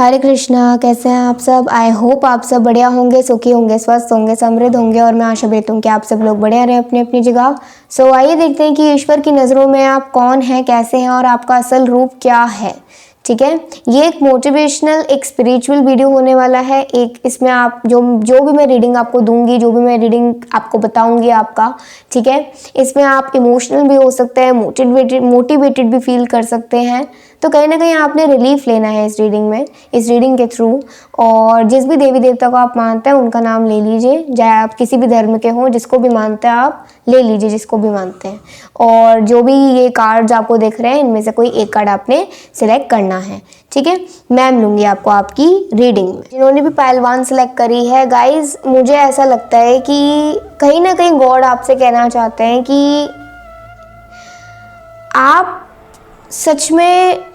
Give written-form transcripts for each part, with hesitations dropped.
हरे कृष्णा। कैसे हैं आप सब? आई होप आप सब बढ़िया होंगे, सुखी होंगे, स्वस्थ होंगे, समृद्ध होंगे और मैं आशा व्यक्त हूँ कि आप सब लोग बढ़िया रहें अपनी अपनी जगह। सो आइए देखते हैं कि ईश्वर की नज़रों में आप कौन हैं, कैसे हैं और आपका असल रूप क्या है। ठीक है, ये एक मोटिवेशनल, एक स्पिरिचुअल वीडियो होने वाला है। एक इसमें आप जो भी मैं रीडिंग आपको दूंगी, जो भी मैं रीडिंग आपको बताऊंगी आपका, ठीक है, इसमें आप इमोशनल भी हो सकते हैं, मोटिवेटेड भी फील कर सकते हैं। तो कहीं ना कहीं आपने रिलीफ लेना है इस रीडिंग में, इस रीडिंग के थ्रू। और जिस भी देवी देवता को आप मानते हैं उनका नाम ले लीजिए, चाहे आप किसी भी धर्म के हों, जिसको भी मानते हैं आप ले लीजिए, जिसको भी मानते हैं। और जो भी ये कार्ड्स आपको दिख रहे हैं इनमें से कोई एक कार्ड आपने सिलेक्ट करना है। ठीक है, मैम लूंगी आपको आपकी रीडिंग में। जिन्होंने भी पहलवान सिलेक्ट करी है, गाइज मुझे ऐसा लगता है कि कहीं ना कहीं गॉड आपसे कहना चाहते हैं कि आप सच में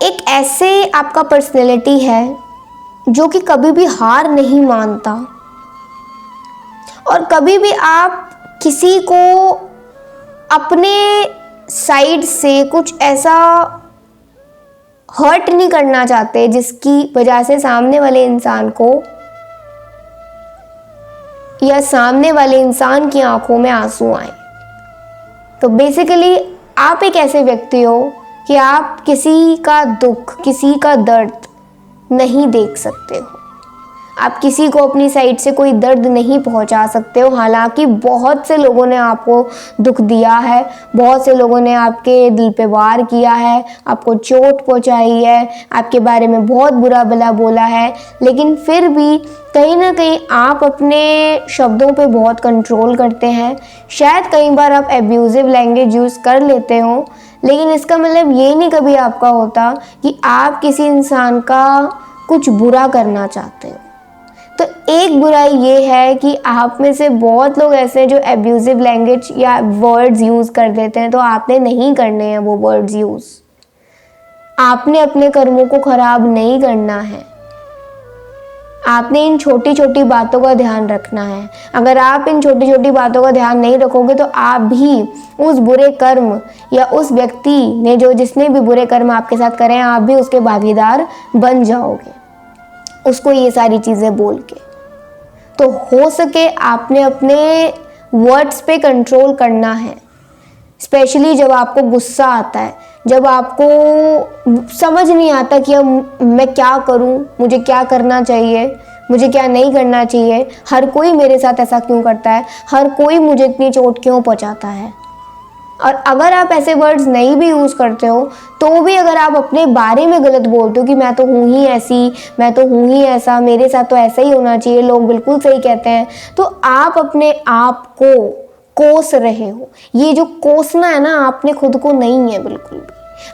एक ऐसे आपका पर्सनैलिटी है जो कि कभी भी हार नहीं मानता और कभी भी आप किसी को अपने साइड से कुछ ऐसा हर्ट नहीं करना चाहते जिसकी वजह से सामने वाले इंसान को या सामने वाले इंसान की आंखों में आंसू आए। तो बेसिकली आप एक ऐसे व्यक्ति हो कि आप किसी का दुख, किसी का दर्द नहीं देख सकते हो। आप किसी को अपनी साइड से कोई दर्द नहीं पहुंचा सकते हो। हालांकि बहुत से लोगों ने आपको दुख दिया है, बहुत से लोगों ने आपके दिल पे वार किया है, आपको चोट पहुंचाई है, आपके बारे में बहुत बुरा भला बोला है, लेकिन फिर भी कहीं ना कहीं आप अपने शब्दों पे बहुत कंट्रोल करते हैं। शायद कई बार आप एब्यूजिव लैंग्वेज यूज़ कर लेते हो, लेकिन इसका मतलब ये नहीं कभी आपका होता कि आप किसी इंसान का कुछ बुरा करना चाहते हो। तो एक बुराई ये है कि आप में से बहुत लोग ऐसे हैं जो एब्यूजिव लैंग्वेज या वर्ड्स यूज़ कर देते हैं। तो आपने नहीं करने हैं वो वर्ड्स यूज़। आपने अपने कर्मों को खराब नहीं करना है। आपने इन छोटी छोटी बातों का ध्यान रखना है। अगर आप इन छोटी छोटी बातों का ध्यान नहीं रखोगे तो आप भी उस बुरे कर्म या उस व्यक्ति ने जिसने भी बुरे कर्म आपके साथ करे हैं, आप भी उसके भागीदार बन जाओगे, उसको ये सारी चीज़ें बोल के। तो हो सके आपने अपने वर्ड्स पे कंट्रोल करना है, स्पेशली जब आपको गुस्सा आता है, जब आपको समझ नहीं आता कि अब मैं क्या करूं, मुझे क्या करना चाहिए, मुझे क्या नहीं करना चाहिए, हर कोई मेरे साथ ऐसा क्यों करता है, हर कोई मुझे इतनी चोट क्यों पहुंचाता है। और अगर आप ऐसे वर्ड्स नहीं भी यूज़ करते हो तो भी अगर आप अपने बारे में गलत बोलते हो कि मैं तो हूँ ही ऐसी, मैं तो हूँ ही ऐसा, मेरे साथ तो ऐसा ही होना चाहिए, लोग बिल्कुल सही कहते हैं, तो आप अपने आप को कोस रहे हो। ये जो कोसना है ना, आपने खुद को नहीं है बिल्कुल भी।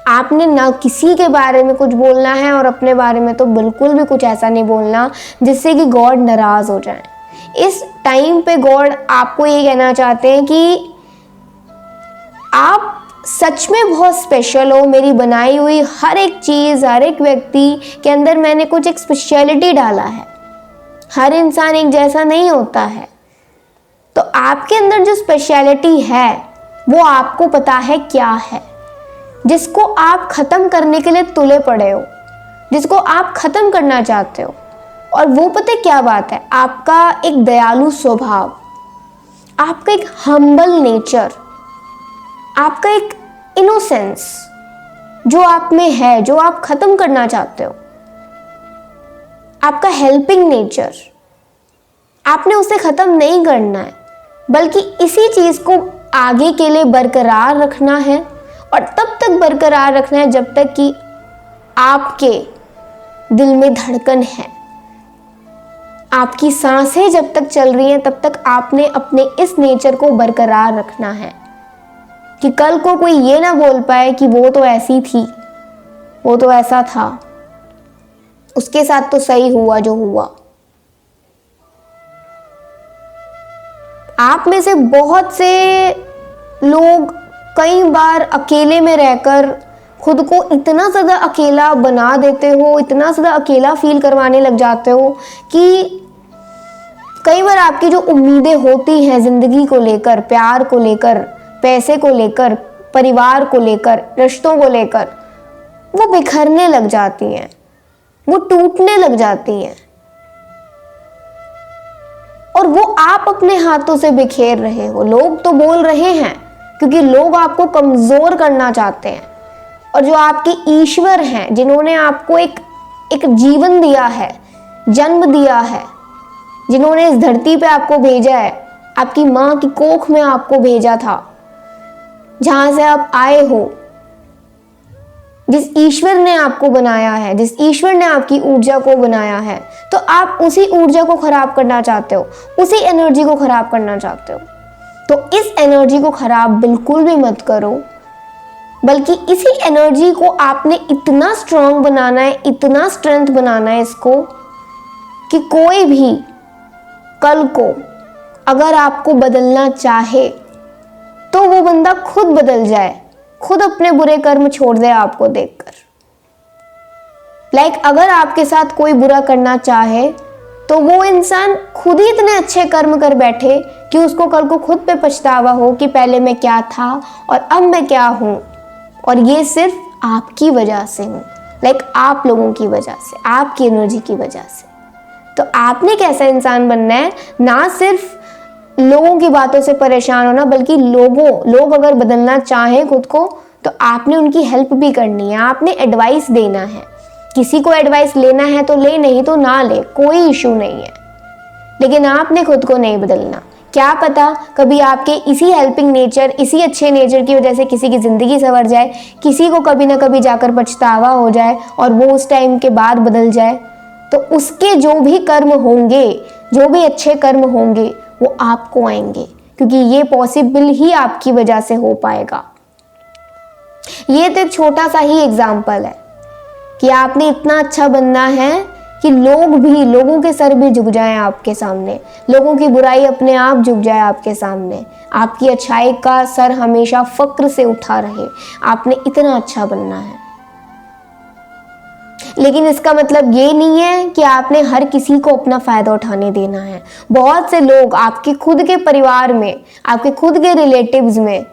आपने ना किसी के बारे में कुछ बोलना है और अपने बारे में तो बिल्कुल भी कुछ ऐसा नहीं बोलना जिससे कि गॉड नाराज़ हो जाए। इस टाइम पे गॉड आपको ये कहना चाहते हैं कि आप सच में बहुत स्पेशल हो। मेरी बनाई हुई हर एक चीज़, हर एक व्यक्ति के अंदर मैंने कुछ एक स्पेशलिटी डाला है। हर इंसान एक जैसा नहीं होता है। तो आपके अंदर जो स्पेशलिटी है वो आपको पता है क्या है, जिसको आप ख़त्म करने के लिए तुले पड़े हो, जिसको आप ख़त्म करना चाहते हो। और वो पता है क्या बात है? आपका एक दयालु स्वभाव, आपका एक हम्बल नेचर, आपका एक इनोसेंस जो आप में है, जो आप खत्म करना चाहते हो, आपका हेल्पिंग नेचर, आपने उसे खत्म नहीं करना है, बल्कि इसी चीज को आगे के लिए बरकरार रखना है। और तब तक बरकरार रखना है जब तक कि आपके दिल में धड़कन है, आपकी सांसें जब तक चल रही हैं तब तक आपने अपने इस नेचर को बरकरार रखना है कि कल को कोई ये ना बोल पाए कि वो तो ऐसी थी, वो तो ऐसा था, उसके साथ तो सही हुआ जो हुआ। आप में से बहुत से लोग कई बार अकेले में रहकर खुद को इतना ज़्यादा अकेला बना देते हो, इतना ज़्यादा अकेला फील करवाने लग जाते हो कि कई बार आपकी जो उम्मीदें होती हैं ज़िंदगी को लेकर, प्यार को लेकर, पैसे को लेकर, परिवार को लेकर, रिश्तों को लेकर, वो बिखरने लग जाती हैं। वो टूटने लग जाती हैं और वो आप अपने हाथों से बिखेर रहे हो। लोग तो बोल रहे हैं क्योंकि लोग आपको कमजोर करना चाहते हैं, और जो आपके ईश्वर हैं जिन्होंने आपको एक जीवन दिया है, जन्म दिया है, जिन्होंने इस धरती पे आपको भेजा है, आपकी माँ की कोख में आपको भेजा था, जहां से आप आए हो, जिस ईश्वर ने आपको बनाया है, जिस ईश्वर ने आपकी ऊर्जा को बनाया है, तो आप उसी ऊर्जा को खराब करना चाहते हो, उसी एनर्जी को खराब करना चाहते हो। तो इस एनर्जी को खराब बिल्कुल भी मत करो, बल्कि इसी एनर्जी को आपने इतना स्ट्रांग बनाना है, इतना स्ट्रेंथ बनाना है इसको, कि कोई भी कल को अगर आपको बदलना चाहे तो वो बंदा खुद बदल जाए, खुद अपने बुरे कर्म छोड़ दे आपको देखकर। अगर आपके साथ कोई बुरा करना चाहे तो वो इंसान खुद ही इतने अच्छे कर्म कर बैठे कि उसको कल को खुद पे पछतावा हो कि पहले मैं क्या था और अब मैं क्या हूं, और ये सिर्फ आपकी वजह से हूं, आप लोगों की वजह से, आपकी एनर्जी की वजह से। तो आपने कैसा इंसान बनना है, ना सिर्फ लोगों की बातों से परेशान होना, बल्कि लोग अगर बदलना चाहें खुद को तो आपने उनकी हेल्प भी करनी है, आपने एडवाइस देना है। किसी को एडवाइस लेना है तो ले, नहीं तो ना ले, कोई इशू नहीं है, लेकिन आपने खुद को नहीं बदलना। क्या पता कभी आपके इसी हेल्पिंग नेचर, इसी अच्छे नेचर की वजह से किसी की जिंदगी संवर जाए, किसी को कभी ना कभी जाकर पछतावा हो जाए और वो उस टाइम के बाद बदल जाए। तो उसके जो भी कर्म होंगे, जो भी अच्छे कर्म होंगे, वो आपको आएंगे, क्योंकि ये पॉसिबल ही आपकी वजह से हो पाएगा। ये तो एक छोटा सा ही एग्जाम्पल है कि आपने इतना अच्छा बनना है कि लोगों के सर भी झुक जाएं आपके सामने, लोगों की बुराई अपने आप झुक जाए आपके सामने, आपकी अच्छाई का सर हमेशा फक्र से उठा रहे। आपने इतना अच्छा बनना है। लेकिन इसका मतलब ये नहीं है कि आपने हर किसी को अपना फायदा उठाने देना है। बहुत से लोग आपके खुद के परिवार में, आपके खुद के रिलेटिव्स में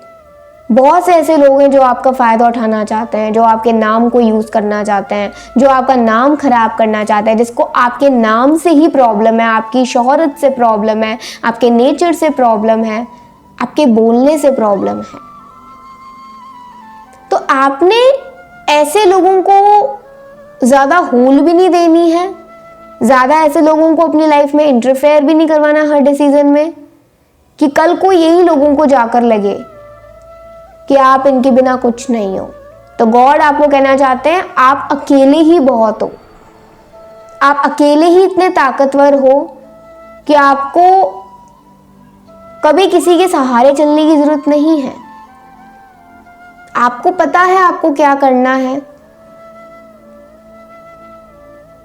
बहुत से ऐसे लोग हैं जो आपका फायदा उठाना चाहते हैं, जो आपके नाम को यूज करना चाहते हैं, जो आपका नाम खराब करना चाहते हैं, जिसको आपके नाम से ही प्रॉब्लम है, आपकी शोहरत से प्रॉब्लम है, आपके नेचर से प्रॉब्लम है, आपके बोलने से प्रॉब्लम है। तो आपने ऐसे लोगों को ज्यादा होल भी नहीं देनी है, ज्यादा ऐसे लोगों को अपनी लाइफ में इंटरफेयर भी नहीं करवाना हर डिसीजन में, कि कल को यही लोगों को जाकर लगे कि आप इनके बिना कुछ नहीं हो। तो गॉड आपको कहना चाहते हैं आप अकेले ही बहुत हो, आप अकेले ही इतने ताकतवर हो कि आपको कभी किसी के सहारे चलने की जरूरत नहीं है। आपको पता है आपको क्या करना है।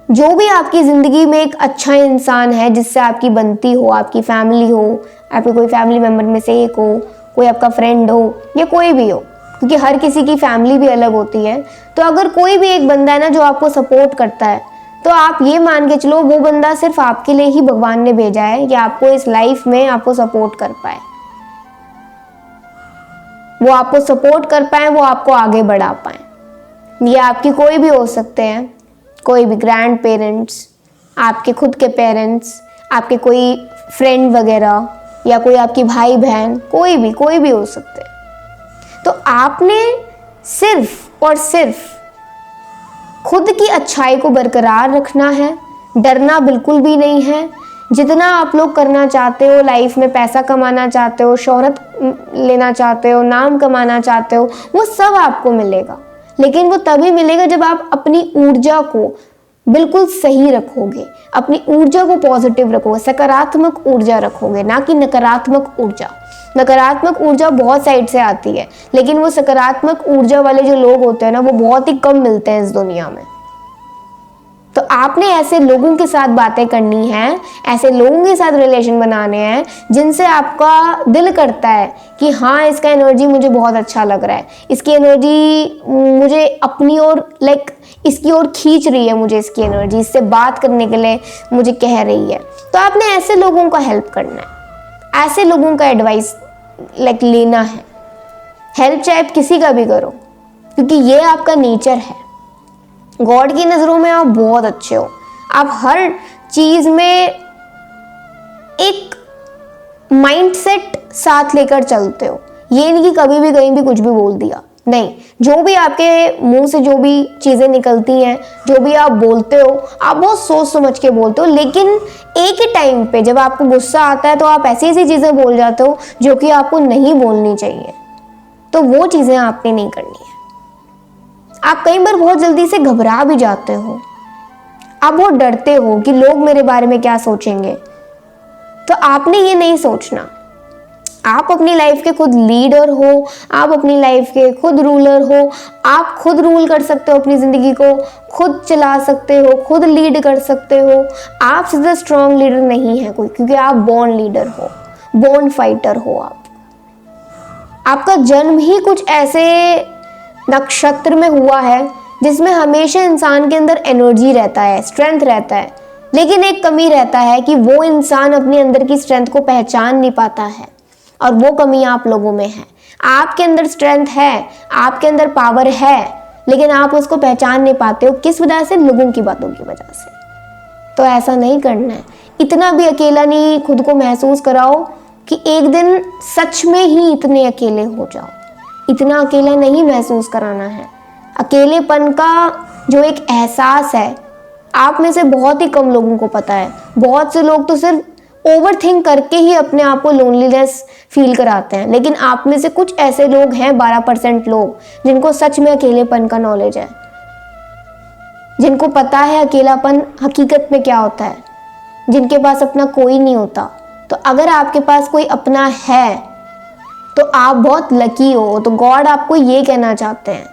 जो भी आपकी जिंदगी में एक अच्छा इंसान है जिससे आपकी बनती हो, आपकी फैमिली हो, आपके कोई फैमिली मेंबर में से एक हो, कोई आपका फ्रेंड हो या कोई भी हो, क्योंकि हर किसी की फैमिली भी अलग होती है। तो अगर कोई भी एक बंदा है ना जो आपको सपोर्ट करता है, तो आप ये मान के चलो वो बंदा सिर्फ आपके लिए ही भगवान ने भेजा है कि आपको इस लाइफ में आपको सपोर्ट कर पाए, वो आपको सपोर्ट कर पाए, वो आपको आगे बढ़ा पाए। ये आपकी कोई भी हो सकते हैं, कोई भी ग्रैंड पेरेंट्स, आपके खुद के पेरेंट्स, आपके कोई फ्रेंड वगैरह, या कोई आपकी भाई बहन, कोई भी हो सकते हैं। तो आपने सिर्फ और सिर्फ खुद की अच्छाई को बरकरार रखना है, डरना बिल्कुल भी नहीं है। जितना आप लोग करना चाहते हो लाइफ में, पैसा कमाना चाहते हो, शोहरत लेना चाहते हो, नाम कमाना चाहते हो, वो सब आपको मिलेगा, लेकिन वो तभी मिलेगा जब आप अपनी ऊर्जा को बिल्कुल सही रखोगे, अपनी ऊर्जा को पॉजिटिव रखोगे, सकारात्मक ऊर्जा रखोगे, ना कि नकारात्मक ऊर्जा। नकारात्मक ऊर्जा बहुत साइड से आती है, लेकिन वो सकारात्मक ऊर्जा वाले जो लोग होते हैं ना, वो बहुत ही कम मिलते हैं इस दुनिया में। तो आपने ऐसे लोगों के साथ बातें करनी है, ऐसे लोगों के साथ रिलेशन बनाने हैं जिनसे आपका दिल करता है कि हाँ इसका एनर्जी मुझे बहुत अच्छा लग रहा है, इसकी एनर्जी मुझे अपनी ओर इसकी ओर खींच रही है, मुझे इसकी एनर्जी इससे बात करने के लिए मुझे कह रही है। तो आपने ऐसे लोगों का हेल्प करना है, ऐसे लोगों का एडवाइस लेना है। हेल्प चाहे आप किसी का भी करो, क्योंकि ये आपका नेचर है, गॉड की नज़रों में आप बहुत अच्छे हो। आप हर चीज़ में एक माइंडसेट साथ लेकर चलते हो। ये नहीं कि कभी भी कहीं भी कुछ भी बोल दिया, नहीं। जो भी आपके मुंह से जो भी चीज़ें निकलती हैं, जो भी आप बोलते हो, आप बहुत सोच समझ के बोलते हो। लेकिन एक ही टाइम पे जब आपको गुस्सा आता है तो आप ऐसी ऐसी चीज़ें बोल जाते हो जो कि आपको नहीं बोलनी चाहिए। तो वो चीज़ें आपने नहीं करनी है। आप कई बार बहुत जल्दी से घबरा भी जाते हो। आप बहुत डरते हो कि लोग मेरे बारे में क्या सोचेंगे। तो आपने ये नहीं सोचना। आप अपनी लाइफ के खुद लीडर हो, आप अपनी लाइफ के खुद रूलर हो। आप खुद रूल कर सकते हो अपनी ज़िंदगी को, खुद चला सकते हो, खुद लीड कर सकते हो। आप सीधा स्ट्रॉन्ग लीडर नहीं है कोई, क्योंकि आप बॉर्न लीडर हो, बॉर्न फाइटर हो। आपका जन्म ही कुछ ऐसे नक्षत्र में हुआ है जिसमें हमेशा इंसान के अंदर एनर्जी रहता है, स्ट्रेंथ रहता है। लेकिन एक कमी रहता है कि वो इंसान अपने अंदर की स्ट्रेंथ को पहचान नहीं पाता है, और वो कमी आप लोगों में है। आपके अंदर स्ट्रेंथ है, आपके अंदर पावर है, लेकिन आप उसको पहचान नहीं पाते हो। किस वजह से? लोगों की बातों की वजह से। तो ऐसा नहीं करना है। इतना भी अकेला नहीं खुद को महसूस कराओ कि एक दिन सच में ही इतने अकेले हो जाओ। इतना अकेला नहीं महसूस कराना है। अकेलेपन का जो एक एहसास है, आप में से बहुत ही कम लोगों को पता है। बहुत से लोग तो सिर्फ ओवर थिंक करके ही अपने आप को लोनलीनेस फील कराते हैं। लेकिन आप में से कुछ ऐसे लोग हैं, 12% लोग, जिनको सच में अकेलेपन का नॉलेज है, जिनको पता है अकेलापन हकीकत में क्या होता है, जिनके पास अपना कोई नहीं होता। तो अगर आपके पास कोई अपना है तो आप बहुत लकी हो। तो गॉड आपको ये कहना चाहते हैं,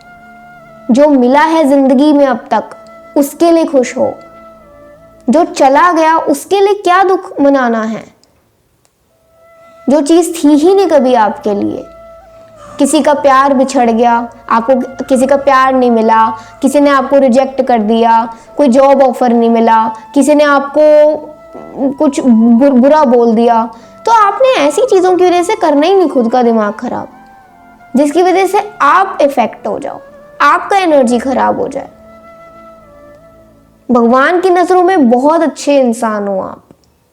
जो मिला है जिंदगी में अब तक उसके लिए खुश हो। जो चला गया उसके लिए क्या दुख मनाना है। जो चीज थी ही नहीं कभी आपके लिए, किसी का प्यार बिछड़ गया, आपको किसी का प्यार नहीं मिला, किसी ने आपको रिजेक्ट कर दिया, कोई जॉब ऑफर नहीं मिला, किसी ने आपको कुछ बुरा बोल दिया, तो आपने ऐसी चीज़ों की वजह से करना ही नहीं खुद का दिमाग खराब, जिसकी वजह से आप इफेक्ट हो जाओ, आपका एनर्जी खराब हो जाए। भगवान की नज़रों में बहुत अच्छे इंसान हो आप,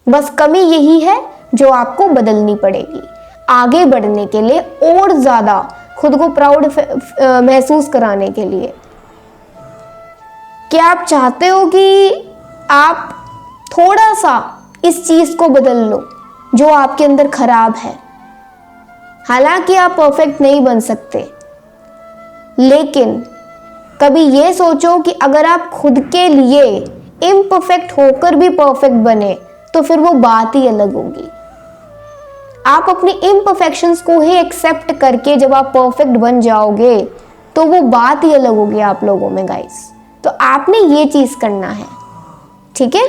बस कमी यही है जो आपको बदलनी पड़ेगी आगे बढ़ने के लिए और ज़्यादा खुद को प्राउड महसूस कराने के लिए। क्या आप चाहते हो कि आप थोड़ा सा इस चीज़ को बदल लो जो आपके अंदर खराब है? हालांकि आप परफेक्ट नहीं बन सकते, लेकिन कभी ये सोचो कि अगर आप खुद के लिए इम्परफेक्ट होकर भी परफेक्ट बने तो फिर वो बात ही अलग होगी। आप अपनी इम्परफेक्शंस को ही एक्सेप्ट करके जब आप परफेक्ट बन जाओगे तो वो बात ही अलग होगी आप लोगों में गाइस। तो आपने ये चीज़ करना है, ठीक है।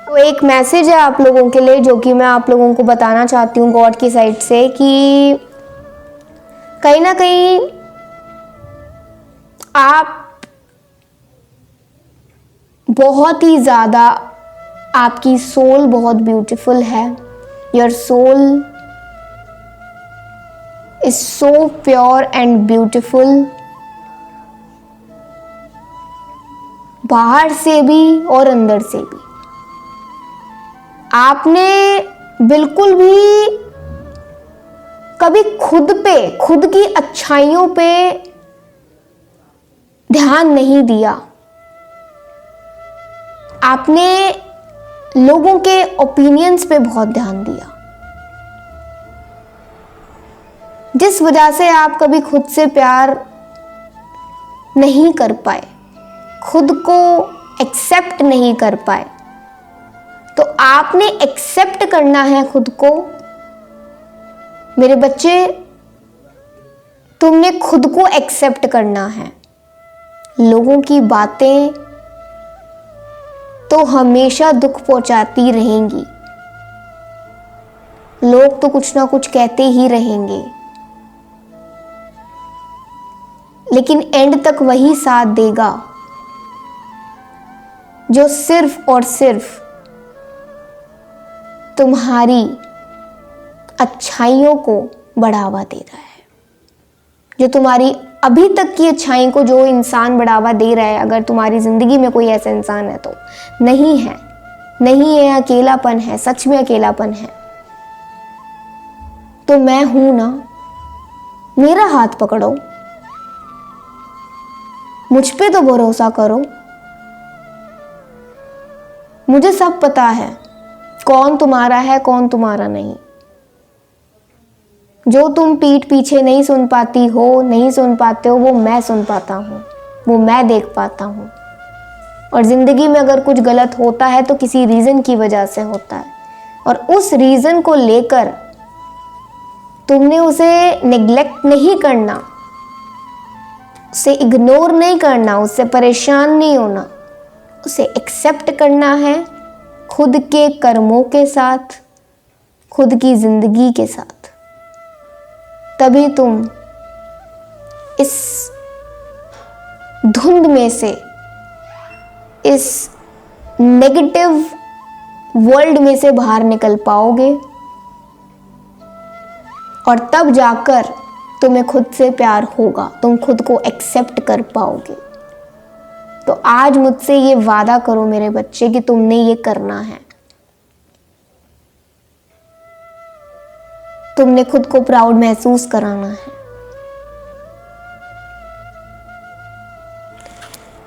तो एक मैसेज है आप लोगों के लिए जो कि मैं आप लोगों को बताना चाहती हूँ गॉड की साइड से, कि कहीं ना कहीं आप बहुत ही ज़्यादा, आपकी सोल बहुत ब्यूटीफुल है। Your soul is so pure and beautiful, बाहर से भी और अंदर से भी। आपने बिल्कुल भी कभी खुद पे, खुद की अच्छाइयों पे ध्यान नहीं दिया। आपने लोगों के ओपिनियंस पे बहुत ध्यान दिया, जिस वजह से आप कभी खुद से प्यार नहीं कर पाए, खुद को एक्सेप्ट नहीं कर पाए। तो आपने एक्सेप्ट करना है खुद को। मेरे बच्चे, तुमने खुद को एक्सेप्ट करना है। लोगों की बातें तो हमेशा दुख पहुंचाती रहेंगी, लोग तो कुछ ना कुछ कहते ही रहेंगे, लेकिन एंड तक वही साथ देगा जो सिर्फ और सिर्फ तुम्हारी अच्छाइयों को बढ़ावा दे रहा है, जो तुम्हारी अभी तक की अच्छाई को जो इंसान बढ़ावा दे रहा है, अगर तुम्हारी ज़िंदगी में कोई ऐसा इंसान है तो नहीं है, नहीं है, अकेलापन है, सच में अकेलापन है, तो मैं हूं ना, मेरा हाथ पकड़ो, मुझ पे तो भरोसा करो। मुझे सब पता है कौन तुम्हारा है, कौन तुम्हारा नहीं। जो तुम पीठ पीछे नहीं सुन पाती हो, नहीं सुन पाते हो, वो मैं सुन पाता हूँ, वो मैं देख पाता हूँ। और ज़िंदगी में अगर कुछ गलत होता है तो किसी रीज़न की वजह से होता है, और उस रीज़न को लेकर तुमने उसे नेग्लेक्ट नहीं करना, उसे इग्नोर नहीं करना, उससे परेशान नहीं होना, उसे एक्सेप्ट करना है खुद के कर्मों के साथ, खुद की ज़िंदगी के साथ। तभी तुम इस धुंध में से, इस नेगेटिव वर्ल्ड में से बाहर निकल पाओगे, और तब जाकर तुम्हें खुद से प्यार होगा, तुम खुद को एक्सेप्ट कर पाओगे। तो आज मुझसे ये वादा करो मेरे बच्चे कि तुमने ये करना है। तुमने खुद को प्राउड महसूस कराना है।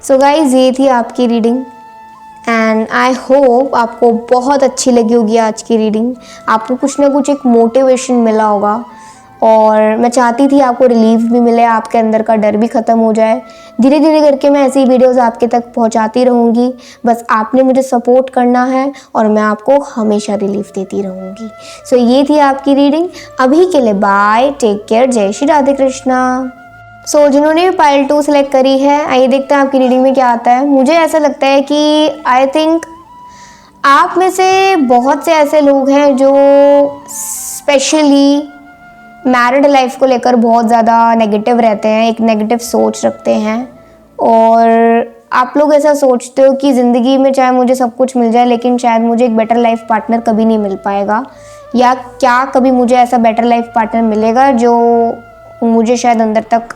सो गाइज, ये थी आपकी रीडिंग एंड आई होप आपको बहुत अच्छी लगी होगी आज की रीडिंग। आपको कुछ ना कुछ एक मोटिवेशन मिला होगा, और मैं चाहती थी आपको रिलीफ भी मिले, आपके अंदर का डर भी ख़त्म हो जाए। धीरे धीरे करके मैं ऐसी वीडियोस आपके तक पहुंचाती रहूँगी, बस आपने मुझे सपोर्ट करना है और मैं आपको हमेशा रिलीफ देती रहूँगी। सो ये थी आपकी रीडिंग। अभी के लिए बाय, टेक केयर, जय श्री राधे कृष्णा। सो जिन्होंने पाइल 2 सेलेक्ट करी है, आइए देखते हैं आपकी रीडिंग में क्या आता है। मुझे ऐसा लगता है कि आई थिंक आप में से बहुत से ऐसे लोग हैं जो स्पेशली मैरिड लाइफ को लेकर बहुत ज़्यादा नेगेटिव रहते हैं, एक नेगेटिव सोच रखते हैं, और आप लोग ऐसा सोचते हो कि ज़िंदगी में चाहे मुझे सब कुछ मिल जाए लेकिन शायद मुझे एक बेटर लाइफ पार्टनर कभी नहीं मिल पाएगा, या क्या कभी मुझे ऐसा बेटर लाइफ पार्टनर मिलेगा जो मुझे शायद अंदर तक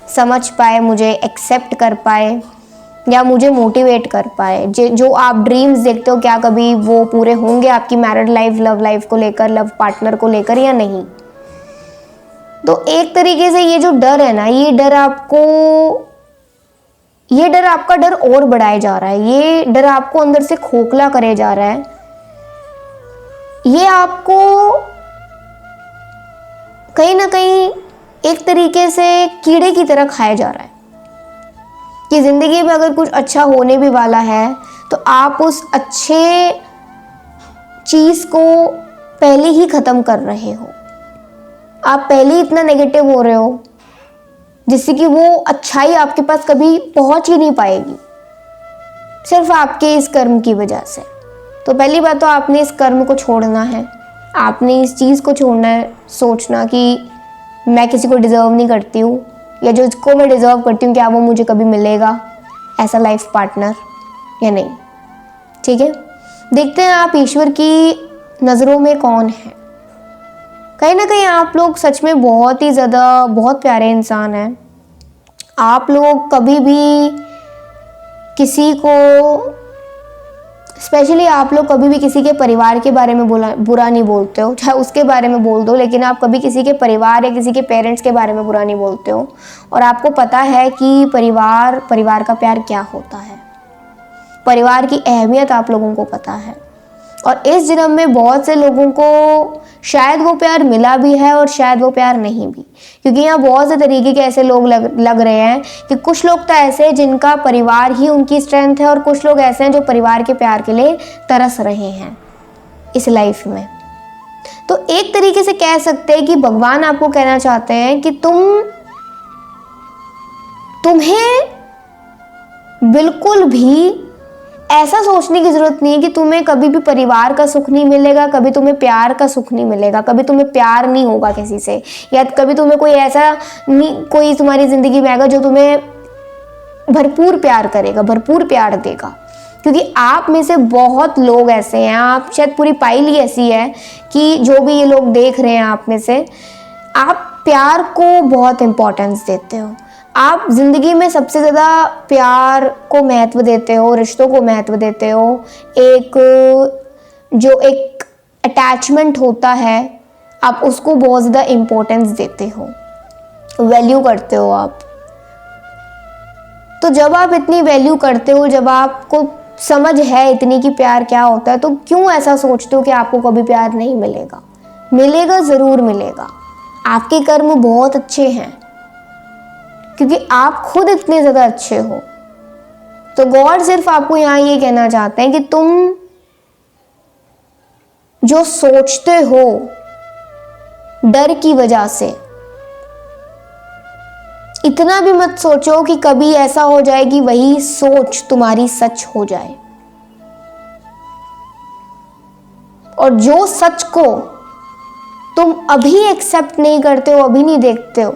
समझ पाए, मुझे एक्सेप्ट कर पाए, या मुझे मोटिवेट कर पाए। जो आप ड्रीम्स देखते हो, क्या कभी वो पूरे होंगे आपकी मैरिड लाइफ, लव लाइफ को लेकर, लव पार्टनर को लेकर, या नहीं। तो एक तरीके से ये जो डर है ना, ये डर आपका डर और बढ़ाए जा रहा है, ये डर आपको अंदर से खोखला करे जा रहा है, ये आपको कहीं ना कहीं एक तरीके से कीड़े की तरह खाया जा रहा है कि जिंदगी में अगर कुछ अच्छा होने भी वाला है तो आप उस अच्छे चीज को पहले ही खत्म कर रहे हो, आप पहले ही इतना नेगेटिव हो रहे हो जिससे कि वो अच्छाई आपके पास कभी पहुंच ही नहीं पाएगी, सिर्फ आपके इस कर्म की वजह से। तो पहली बात तो आपने इस कर्म को छोड़ना है, आपने इस चीज़ को छोड़ना है, सोचना कि मैं किसी को डिज़र्व नहीं करती हूँ, या जो इसको मैं डिज़र्व करती हूँ क्या वो मुझे कभी मिलेगा ऐसा लाइफ पार्टनर या नहीं। ठीक है, देखते हैं आप ईश्वर की नज़रों में कौन है। कहीं ना कहीं आप लोग सच में बहुत ही ज़्यादा बहुत प्यारे इंसान हैं। आप लोग कभी भी किसी को, स्पेशली आप लोग कभी भी किसी के परिवार के बारे में बुरा नहीं बोलते हो, चाहे उसके बारे में बोल दो, लेकिन आप कभी किसी के परिवार या किसी के पेरेंट्स के बारे में बुरा नहीं बोलते हो। और आपको पता है कि परिवार का प्यार क्या होता है, परिवार की अहमियत आप लोगों को पता है। और इस जन्म में बहुत से लोगों को शायद वो प्यार मिला भी है और शायद वो प्यार नहीं भी, क्योंकि यहाँ बहुत से तरीके के ऐसे लोग लग रहे हैं कि कुछ लोग तो ऐसे हैं जिनका परिवार ही उनकी स्ट्रेंथ है, और कुछ लोग ऐसे हैं जो परिवार के प्यार के लिए तरस रहे हैं इस लाइफ में। तो एक तरीके से कह सकते हैं कि भगवान आपको कहना चाहते हैं कि तुम्हें बिल्कुल भी ऐसा सोचने की जरूरत नहीं है कि तुम्हें कभी भी परिवार का सुख नहीं मिलेगा, कभी तुम्हें प्यार का सुख नहीं मिलेगा, कभी तुम्हें प्यार नहीं होगा किसी से, या कभी तुम्हें कोई ऐसा नहीं, कोई तुम्हारी जिंदगी में आएगा जो तुम्हें भरपूर प्यार करेगा, भरपूर प्यार देगा। क्योंकि आप में से बहुत लोग ऐसे हैं, आप शायद पूरी पाइल ही ऐसी है कि जो भी ये लोग देख रहे हैं आप में से, आप प्यार को बहुत इम्पोर्टेंस देते हो, आप जिंदगी में सबसे ज़्यादा प्यार को महत्व देते हो, रिश्तों को महत्व देते हो, एक अटैचमेंट होता है, आप उसको बहुत ज़्यादा इम्पोर्टेंस देते हो, वैल्यू करते हो आप। तो जब आप इतनी वैल्यू करते हो, जब आपको समझ है इतनी कि प्यार क्या होता है, तो क्यों ऐसा सोचते हो कि आपको कभी प्यार नहीं मिलेगा? मिलेगा, ज़रूर मिलेगा। आपके कर्म बहुत अच्छे हैं क्योंकि आप खुद इतने ज़्यादा अच्छे हो। तो गॉड सिर्फ आपको यहाँ ये कहना चाहते हैं कि तुम जो सोचते हो डर की वजह से, इतना भी मत सोचो कि कभी ऐसा हो जाए कि वही सोच तुम्हारी सच हो जाए। और जो सच को तुम अभी एक्सेप्ट नहीं करते हो, अभी नहीं देखते हो,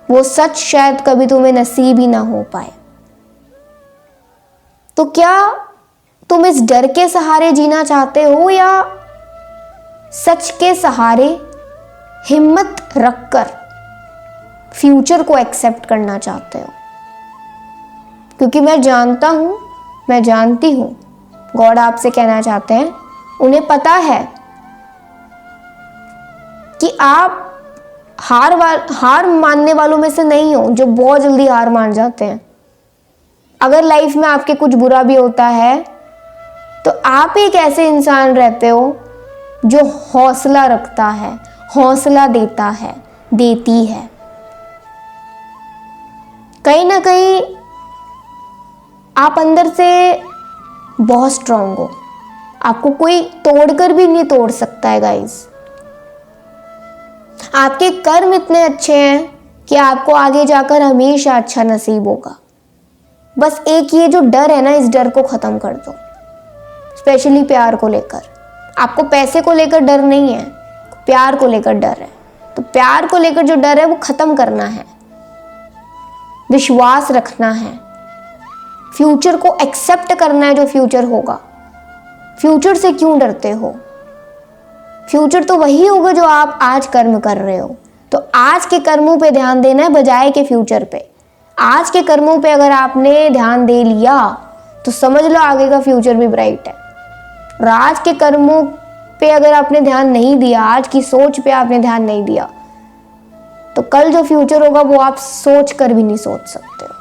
वो सच शायद कभी तुम्हें नसीब ही ना हो पाए। तो क्या तुम इस डर के सहारे जीना चाहते हो या सच के सहारे हिम्मत रखकर फ्यूचर को एक्सेप्ट करना चाहते हो? क्योंकि मैं जानता हूं, मैं जानती हूं, गॉड आपसे कहना चाहते हैं, उन्हें पता है कि आप हार मानने वालों में से नहीं हो जो बहुत जल्दी हार मान जाते हैं। अगर लाइफ में आपके कुछ बुरा भी होता है तो आप एक ऐसे इंसान रहते हो जो हौसला रखता है, हौसला देता है, देती है। कहीं ना कहीं आप अंदर से बहुत स्ट्रांग हो, आपको कोई तोड़कर भी नहीं तोड़ सकता है गाइस। आपके कर्म इतने अच्छे हैं कि आपको आगे जाकर हमेशा अच्छा नसीब होगा। बस एक ये जो डर है ना, इस डर को खत्म कर दो, स्पेशली प्यार को लेकर। आपको पैसे को लेकर डर नहीं है, प्यार को लेकर डर है। तो प्यार को लेकर जो डर है वो खत्म करना है, विश्वास रखना है, फ्यूचर को एक्सेप्ट करना है जो फ्यूचर होगा। फ्यूचर से क्यों डरते हो? फ्यूचर तो वही होगा जो आप आज कर्म कर रहे हो। तो आज के कर्मों पे ध्यान देना है बजाय के फ्यूचर पे। आज के कर्मों पे अगर आपने ध्यान दे लिया तो समझ लो आगे का फ्यूचर भी ब्राइट है। और आज के कर्मों पे अगर आपने ध्यान नहीं दिया, आज की सोच पे आपने ध्यान नहीं दिया, तो कल जो फ्यूचर होगा वो आप सोच कर भी नहीं सोच सकते हो।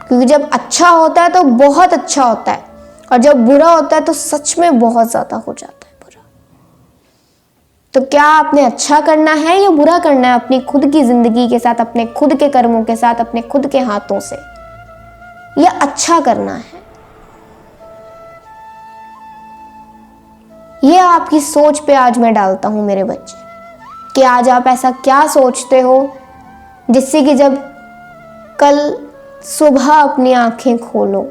क्योंकि जब अच्छा होता है तो बहुत अच्छा होता है, और जब बुरा होता है तो सच में बहुत ज्यादा हो जाता है बुरा। तो क्या आपने अच्छा करना है या बुरा करना है अपनी खुद की जिंदगी के साथ, अपने खुद के कर्मों के साथ, अपने खुद के हाथों से, या अच्छा करना है? ये आपकी सोच पे आज मैं डालता हूं मेरे बच्चे, कि आज आप ऐसा क्या सोचते हो जिससे कि जब कल सुबह अपनी आंखें खोलो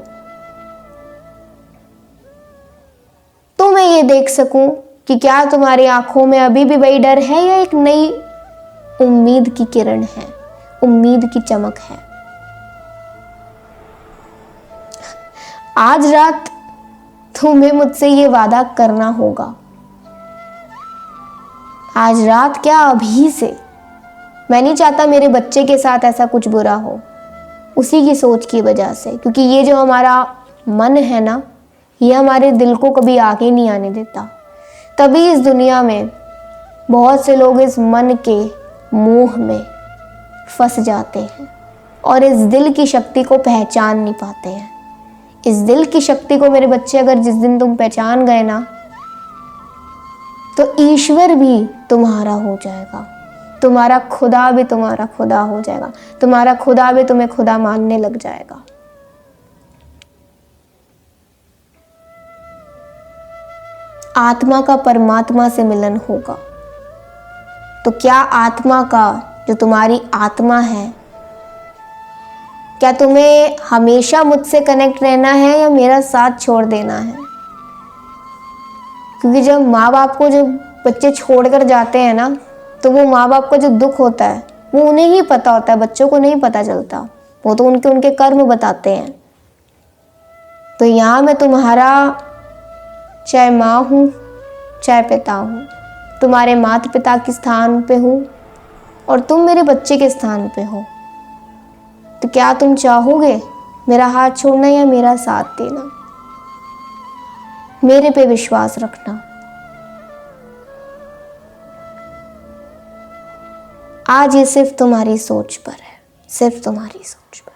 तो मैं ये देख सकूं कि क्या तुम्हारी आंखों में अभी भी वही डर है या एक नई उम्मीद की किरण है, उम्मीद की चमक है। आज रात तुम्हें मुझसे ये वादा करना होगा, आज रात क्या अभी से। मैं नहीं चाहता मेरे बच्चे के साथ ऐसा कुछ बुरा हो, उसी की सोच की वजह से। क्योंकि ये जो हमारा मन है ना, ये हमारे दिल को कभी आगे नहीं आने देता। तभी इस दुनिया में बहुत से लोग इस मन के मोह में फंस जाते हैं और इस दिल की शक्ति को पहचान नहीं पाते हैं। इस दिल की शक्ति को मेरे बच्चे अगर जिस दिन तुम पहचान गए ना, तो ईश्वर भी तुम्हारा हो जाएगा, तुम्हारा खुदा भी तुम्हारा खुदा हो जाएगा, तुम्हारा खुदा भी तुम्हें खुदा मानने लग जाएगा। आत्मा का परमात्मा से मिलन होगा। तो क्या आत्मा का, जो तुम्हारी आत्मा है, क्या तुम्हें हमेशा मुझसे कनेक्ट रहना है या मेरा साथ छोड़ देना है? क्योंकि जब माँ बाप को जब बच्चे छोड़कर जाते हैं ना, तो वो माँ बाप का जो दुख होता है वो उन्हें ही पता होता है, बच्चों को नहीं पता चलता। वो तो उनके कर्म बताते हैं। तो यहाँ मैं तुम्हारा चाहे माँ हूँ चाहे पिता हूँ, तुम्हारे माता पिता के स्थान पे हूँ और तुम मेरे बच्चे के स्थान पे हो, तो क्या तुम चाहोगे मेरा हाथ छोड़ना या मेरा साथ देना? मेरे पे विश्वास रखना। आज ये सिर्फ तुम्हारी सोच पर है, सिर्फ तुम्हारी सोच पर।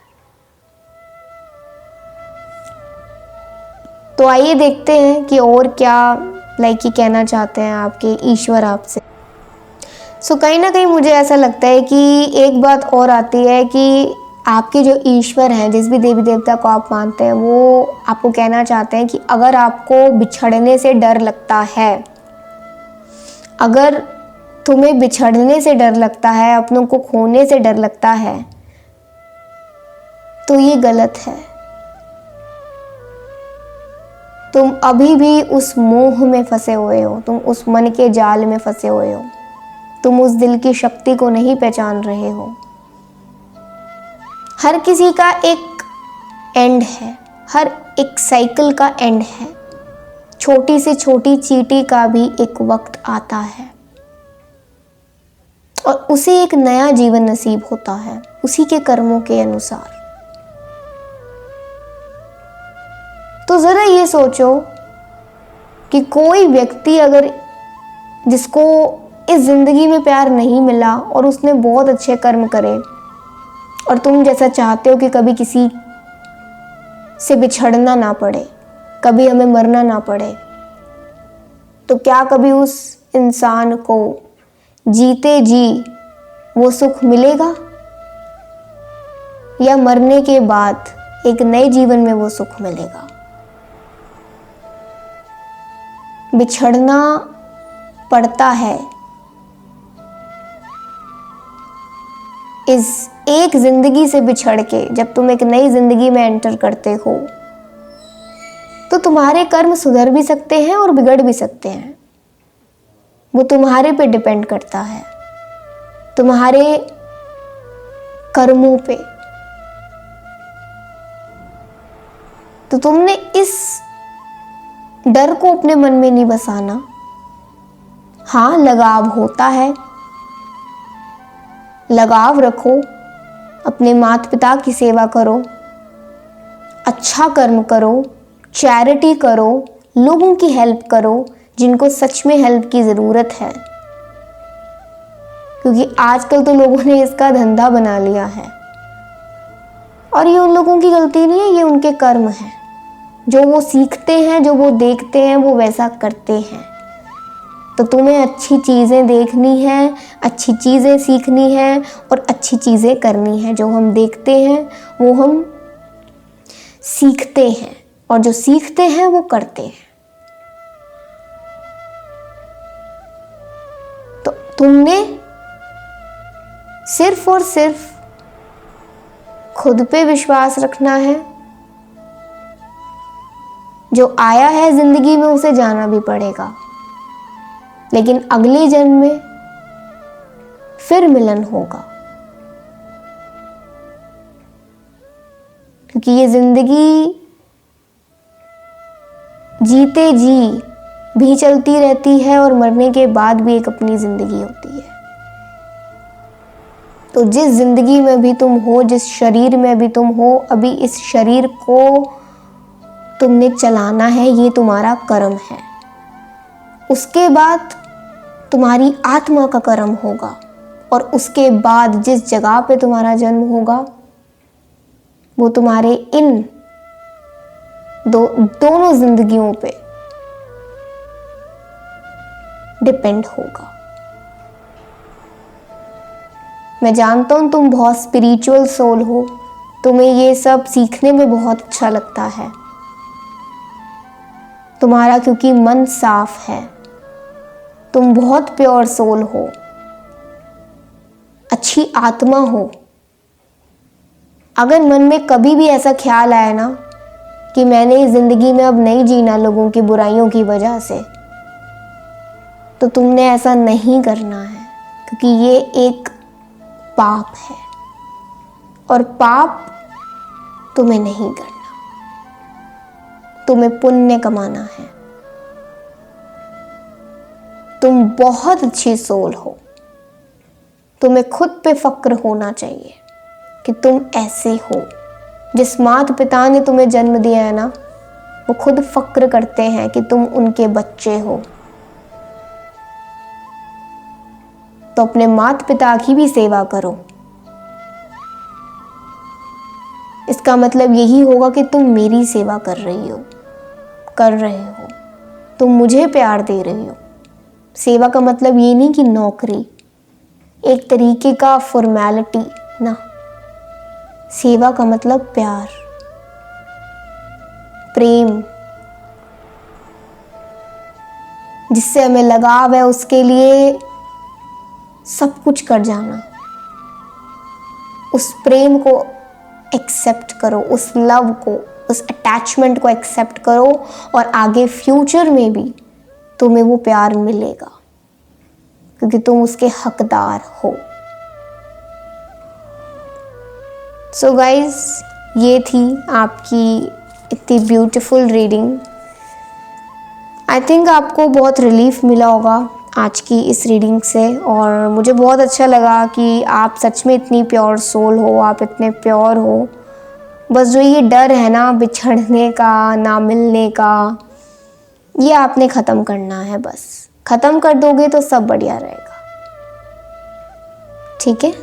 तो आइए देखते हैं कि और क्या लाइकी कहना चाहते हैं आपके ईश्वर आपसे। सो कहीं ना कहीं मुझे ऐसा लगता है कि एक बात और आती है कि आपके जो ईश्वर हैं, जिस भी देवी देवता को आप मानते हैं, वो आपको कहना चाहते हैं कि अगर आपको बिछड़ने से डर लगता है, अगर तुम्हें बिछड़ने से डर लगता है, अपनों को खोने से डर लगता है, तो ये गलत है। तुम अभी भी उस मोह में फंसे हुए हो, तुम उस मन के जाल में फंसे हुए हो, तुम उस दिल की शक्ति को नहीं पहचान रहे हो। हर किसी का एक एंड है, हर एक साइकिल का एंड है। छोटी से छोटी चींटी का भी एक वक्त आता है और उसे एक नया जीवन नसीब होता है उसी के कर्मों के अनुसार। तो जरा ये सोचो कि कोई व्यक्ति अगर जिसको इस जिंदगी में प्यार नहीं मिला और उसने बहुत अच्छे कर्म करे और तुम जैसा चाहते हो कि कभी किसी से बिछड़ना ना पड़े, कभी हमें मरना ना पड़े, तो क्या कभी उस इंसान को जीते जी वो सुख मिलेगा या मरने के बाद एक नए जीवन में वो सुख मिलेगा? बिछड़ना पड़ता है इस एक जिंदगी से बिछड़ के। जब तुम एक नई जिंदगी में एंटर करते हो तो तुम्हारे कर्म सुधर भी सकते हैं और बिगड़ भी सकते हैं। वो तुम्हारे पे डिपेंड करता है, तुम्हारे कर्मों पे। तो तुमने इस डर को अपने मन में नहीं बसाना। हाँ, लगाव होता है, लगाव रखो, अपने माता पिता की सेवा करो, अच्छा कर्म करो, चैरिटी करो, लोगों की हेल्प करो जिनको सच में हेल्प की ज़रूरत है। क्योंकि आजकल तो लोगों ने इसका धंधा बना लिया है और ये उन लोगों की गलती नहीं है, ये उनके कर्म हैं। जो वो सीखते हैं, जो वो देखते हैं, वो वैसा करते हैं। तो तुम्हें अच्छी चीज़ें देखनी है, अच्छी चीज़ें सीखनी है और अच्छी चीज़ें करनी है। जो हम देखते हैं वो हम सीखते हैं और जो सीखते हैं वो करते हैं। तो तुमने सिर्फ और सिर्फ खुद पे विश्वास रखना है। जो आया है जिंदगी में उसे जाना भी पड़ेगा, लेकिन अगले जन्म में फिर मिलन होगा। क्योंकि ये जिंदगी जीते जी भी चलती रहती है और मरने के बाद भी एक अपनी जिंदगी होती है। तो जिस जिंदगी में भी तुम हो, जिस शरीर में भी तुम हो, अभी इस शरीर को तुमने चलाना है, ये तुम्हारा कर्म है। उसके बाद तुम्हारी आत्मा का कर्म होगा और उसके बाद जिस जगह पे तुम्हारा जन्म होगा वो तुम्हारे इन दोनों जिंदगियों पे डिपेंड होगा। मैं जानता हूं तुम बहुत स्पिरिचुअल सोल हो, तुम्हें ये सब सीखने में बहुत अच्छा लगता है। तुम्हारा क्योंकि मन साफ है, तुम बहुत प्योर सोल हो, अच्छी आत्मा हो। अगर मन में कभी भी ऐसा ख्याल आए ना कि मैंने इस जिंदगी में अब नहीं जीना लोगों की बुराइयों की वजह से, तो तुमने ऐसा नहीं करना है, क्योंकि ये एक पाप है और पाप तुम्हें नहीं करना, तुम्हें पुण्य कमाना है। तुम बहुत अच्छी सोल हो। तुम्हें खुद पे फक्र होना चाहिए कि तुम ऐसे हो। जिस माता पिता ने तुम्हें जन्म दिया है ना, वो खुद फक्र करते हैं कि तुम उनके बच्चे हो। तो अपने माता पिता की भी सेवा करो। इसका मतलब यही होगा कि तुम मेरी सेवा कर रहे हो, तुम मुझे प्यार दे रही हो। सेवा का मतलब ये नहीं कि नौकरी, एक तरीके का फॉर्मेलिटी ना। सेवा का मतलब प्यार, प्रेम, जिससे हमें लगाव है उसके लिए सब कुछ कर जाना। उस प्रेम को एक्सेप्ट करो, उस लव को, उस अटैचमेंट को एक्सेप्ट करो, और आगे फ्यूचर में भी तुम्हें वो प्यार मिलेगा क्योंकि तुम उसके हकदार हो। सो गाइज, ये थी आपकी इतनी ब्यूटीफुल रीडिंग। आई थिंक आपको बहुत रिलीफ मिला होगा आज की इस रीडिंग से, और मुझे बहुत अच्छा लगा कि आप सच में इतनी प्योर सोल हो, आप इतने प्योर हो। बस जो ये डर है ना बिछड़ने का, ना मिलने का, ये आपने ख़त्म करना है। बस ख़त्म कर दोगे तो सब बढ़िया रहेगा। ठीक है,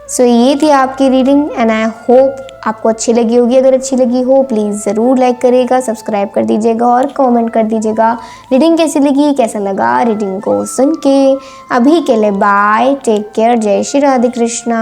सो ये थी आपकी रीडिंग एंड आई होप आपको अच्छी लगी होगी। अगर अच्छी लगी हो प्लीज़ ज़रूर लाइक करिएगा, सब्सक्राइब कर दीजिएगा और कमेंट कर दीजिएगा रीडिंग कैसी लगी, कैसा लगा रीडिंग को सुन के। अभी के लिए बाय, टेक केयर, जय श्री राधे कृष्णा।